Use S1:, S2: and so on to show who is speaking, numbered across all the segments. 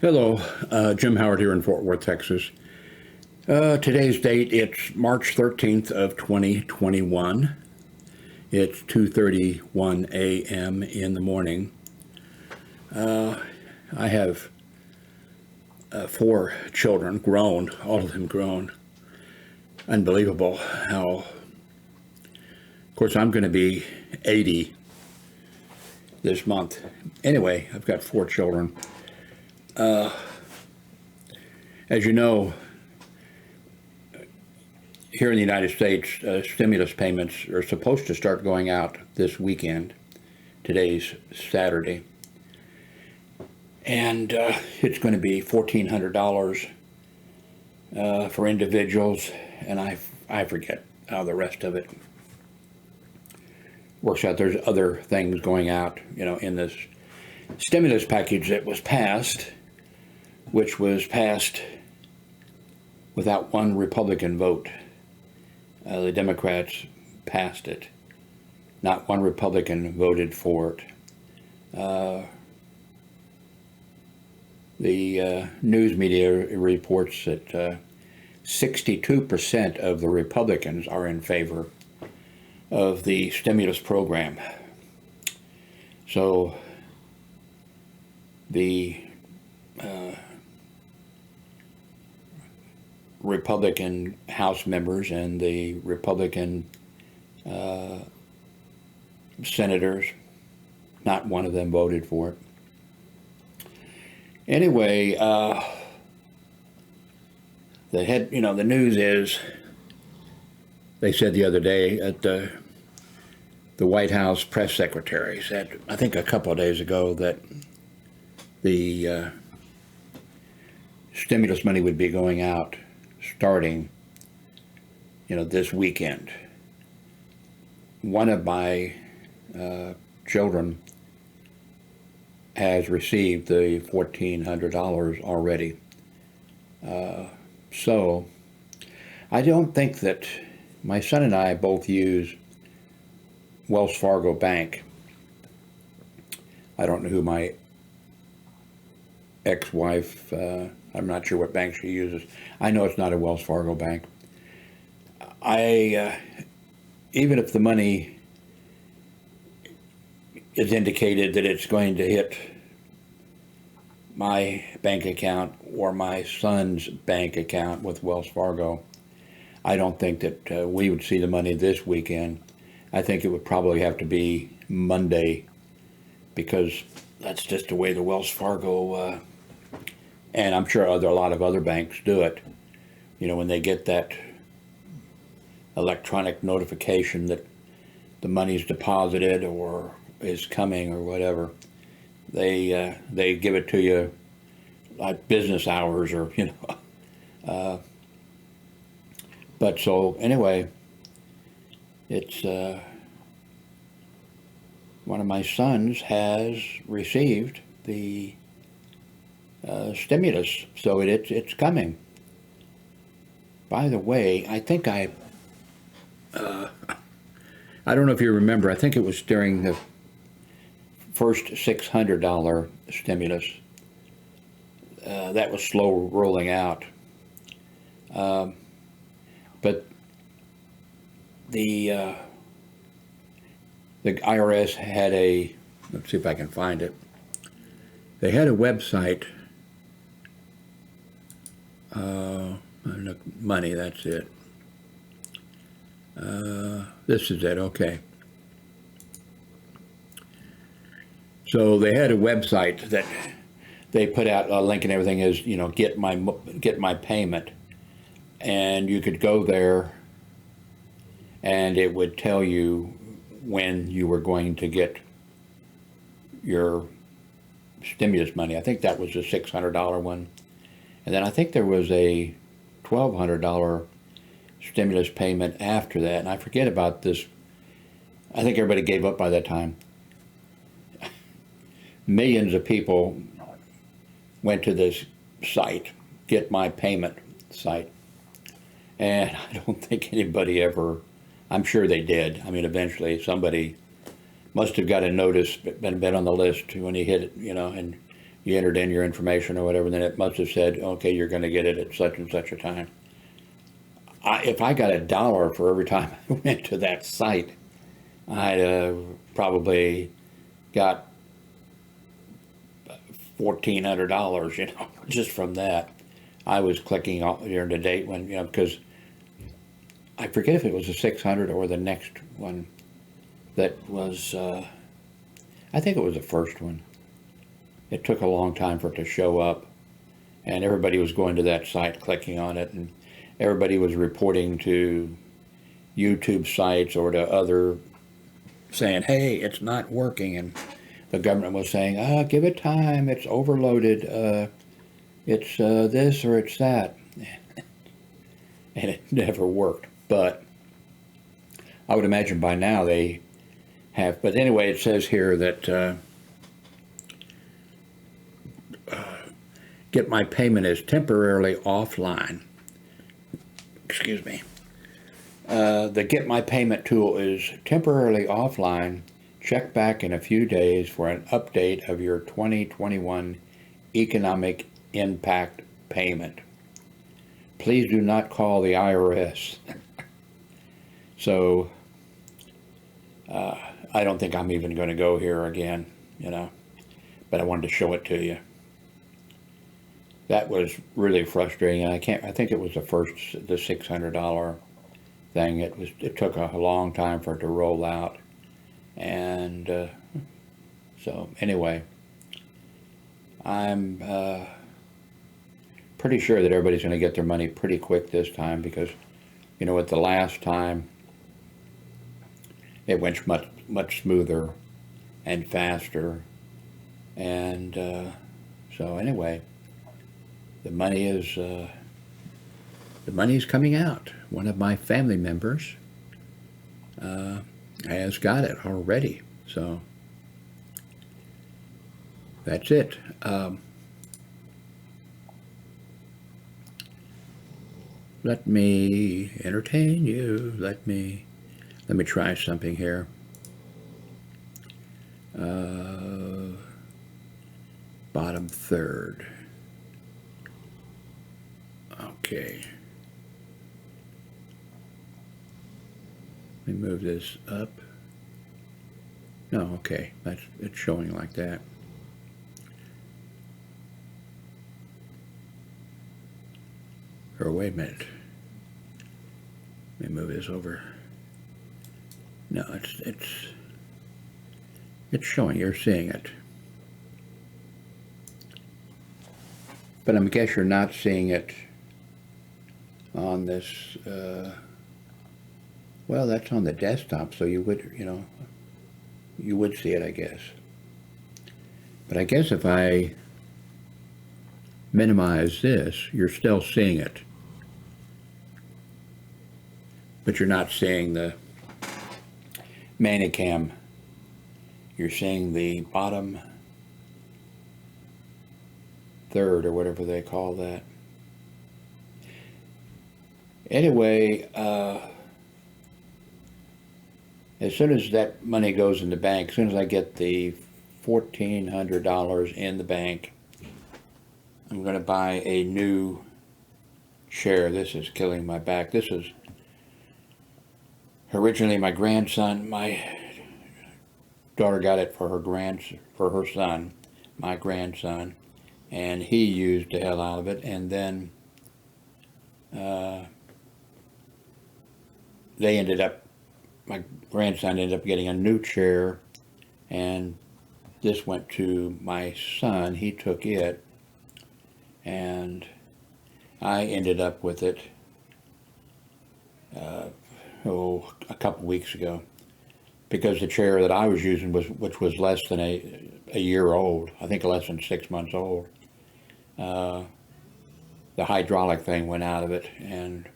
S1: Hello, Jim Howard here in Fort Worth, Texas. Today's date, it's March 13th of 2021. It's 2:31 a.m. in the morning. I have four children, grown, all of them grown. Unbelievable how, of course, I'm going to be 80 this month. Anyway, I've got four children. As you know, here in the United States, stimulus payments are supposed to start going out this weekend. Today's Saturday. And it's going to be $1,400 for individuals, and I forget how the rest of it works out. There's other things going out, in this stimulus package that was passed, which was passed without one Republican vote. The Democrats passed it. Not one Republican voted for it. The news media reports that 62% of the Republicans are in favor of the stimulus program. So the Republican House members and the Republican senators, not one of them voted for it. Anyway, the news is, they said the other day at the White House press secretary said, I think a couple of days ago, that the stimulus money would be going out starting, this weekend. One of my children has received the $1,400 already. So I don't think that my son and I both use Wells Fargo Bank. I don't know who my ex-wife, I'm not sure what bank she uses. I know it's not a Wells Fargo bank. Even if the money is indicated that it's going to hit my bank account or my son's bank account with Wells Fargo, I don't think that we would see the money this weekend. I think it would probably have to be Monday, because that's just the way the Wells Fargo, and I'm sure a lot of other banks do it. When they get that electronic notification that the money's deposited or is coming or whatever, they give it to you like business hours or but so anyway, it's one of my sons has received the stimulus, so it's coming. By the way, I think I don't know if you remember, I think it was during the first $600 stimulus that was slow rolling out. But the IRS had let's see if I can find it. They had a website, money, that's it. This is it, okay. So they had a website that they put out a link and everything is, get my payment. And you could go there and it would tell you when you were going to get your stimulus money. I think that was the $600 one. And then I think there was a $1,200 stimulus payment after that. And I forget about this. I think everybody gave up by that time. Millions of people went to this site, Get My Payment site. And I don't think anybody ever, I'm sure they did. I mean, eventually somebody must have got a notice, been on the list when he hit it, and you entered in your information or whatever, then it must have said, okay, you're going to get it at such and such a time. If I got $1 for every time I went to that site, I'd probably got $1,400, just from that. I was clicking during the date when, because I forget if it was the 600 or the next one that was, I think it was the first one. It took a long time for it to show up, and everybody was going to that site, clicking on it, and everybody was reporting to YouTube sites or to other, saying, hey, it's not working, and the government was saying, give it time, it's overloaded, it's this or it's that. And it never worked. But I would imagine by now they have. But anyway, it says here that get my payment is temporarily offline. Excuse me. The Get My Payment tool is temporarily offline. Check back in a few days for an update of your 2021 economic impact payment. Please do not call the IRS. So I don't think I'm even going to go here again, but I wanted to show it to you. That was really frustrating, and I think it was the $600 thing. It took a long time for it to roll out, and so anyway, I'm pretty sure that everybody's going to get their money pretty quick this time, because at the last time it went much smoother and faster, and so anyway, the money is coming out. One of my family members has got it already, so that's it. Let me entertain you. Let me try something here. Bottom third. Okay. Let me move this up. No, okay. It's showing like that. Or wait a minute. Let me move this over. No, it's showing. You're seeing it. But I guess you're not seeing it on this. Well, that's on the desktop, so you would, you would see it, I guess. But I guess if I minimize this, you're still seeing it. But you're not seeing the Manicam. You're seeing the bottom third, or whatever they call that. Anyway, as soon as that money goes in the bank, as soon as I get the $1,400 in the bank, I'm going to buy a new chair. This is killing my back. This is originally my grandson. My daughter got it for her son, my grandson, and he used the hell out of it. And then my grandson ended up getting a new chair, and this went to my son. He took it, and I ended up with it a couple weeks ago, because the chair that I was using which was less than a year old, I think less than 6 months old, the hydraulic thing went out of it, and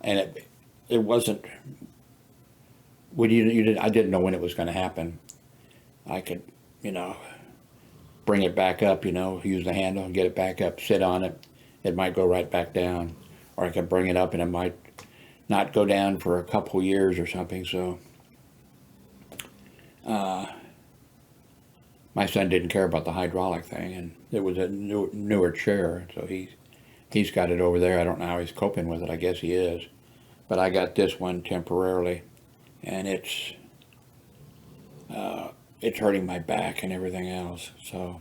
S1: and it wasn't, when I didn't know when it was going to happen. I could, bring it back up, use the handle and get it back up, sit on it. It might go right back down, or I could bring it up and it might not go down for a couple years or something. So my son didn't care about the hydraulic thing, and it was a newer chair, so he's got it over there. I don't know how he's coping with it. I guess he is. But I got this one temporarily, and it's hurting my back and everything else. So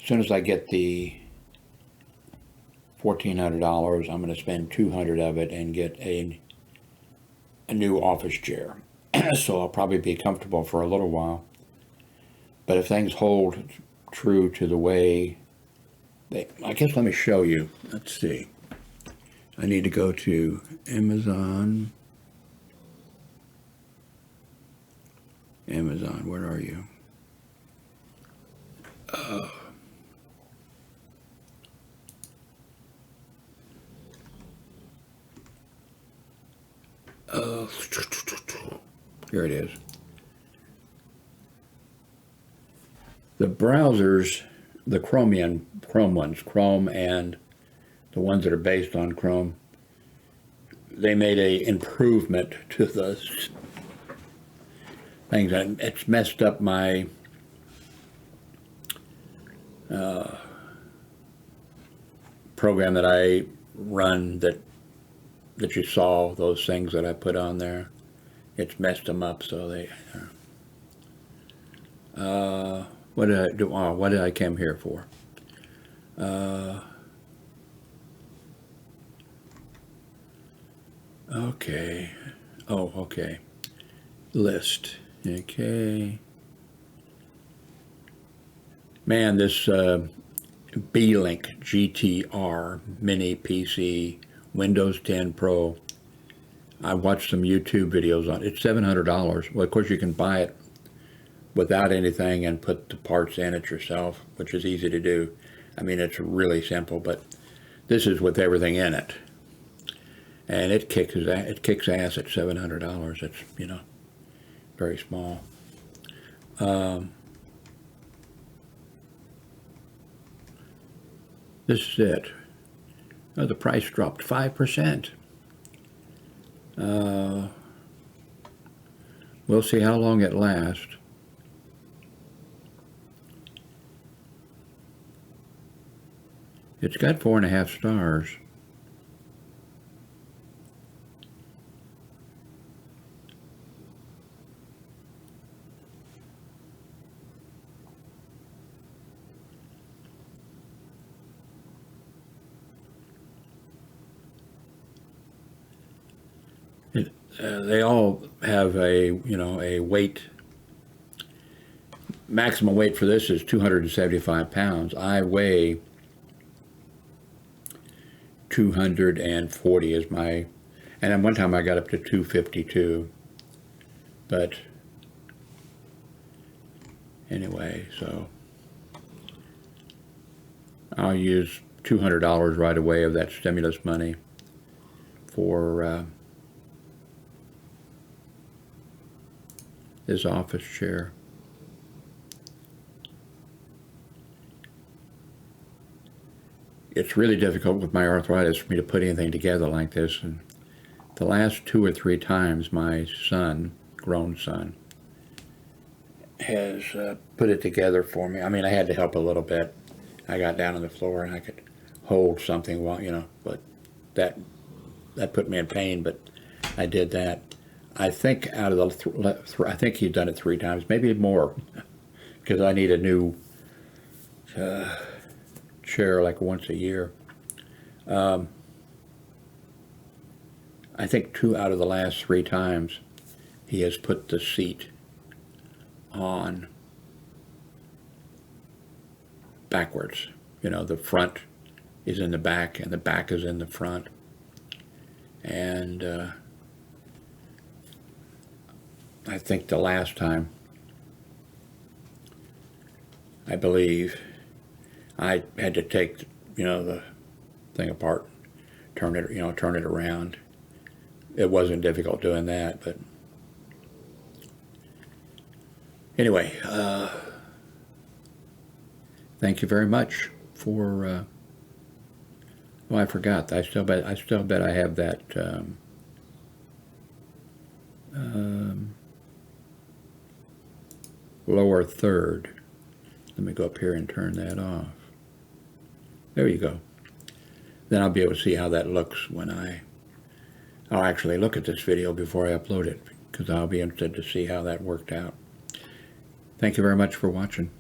S1: as soon as I get the $1,400, I'm going to spend $200 of it and get a new office chair. So I'll probably be comfortable for a little while. But if things hold true to the way I guess let me show you. Let's see. I need to go to Amazon. Amazon, where are you? Here it is. The browsers, the Chrome ones, Chrome and the ones that are based on Chrome, they made a improvement to the things. It's messed up my program that I run that you saw, those things that I put on there. It's messed them up, so they. What did I do? Oh, what did I come here for? Okay. Oh, okay. List. Okay. Man, this B-Link GTR Mini PC Windows 10 Pro. I watched some YouTube videos on it. It's $700. Well, of course, you can buy it without anything and put the parts in it yourself, which is easy to do. I mean, it's really simple, but this is with everything in it. And it kicks ass at $700. It's, you know, very small. This is it. Oh, the price dropped 5%. We'll see how long it lasts. It's got 4.5 stars. They all have a weight. Maximum weight for this is 275 pounds. I weigh 240 is my, and at one time I got up to 252. But anyway, so I'll use $200 right away of that stimulus money for this office chair. It's really difficult with my arthritis for me to put anything together like this. And the last 2 or 3 times my son, grown son, has put it together for me. I mean, I had to help a little bit. I got down on the floor and I could hold something while, but that put me in pain, but I did that. I think out of the, I think he's done it 3 times, maybe more, because I need a new chair like once a year. I think 2 out of the last 3 times he has put the seat on backwards. The front is in the back and the back is in the front. And I think the last time, I believe, I had to take, the thing apart, turn it around. It wasn't difficult doing that, but anyway, thank you very much for. Oh, I forgot. I still bet I have that. Lower third. Let me go up here and turn that off. There you go. Then I'll be able to see how that looks when I'll actually look at this video before I upload it, because I'll be interested to see how that worked out. Thank you very much for watching.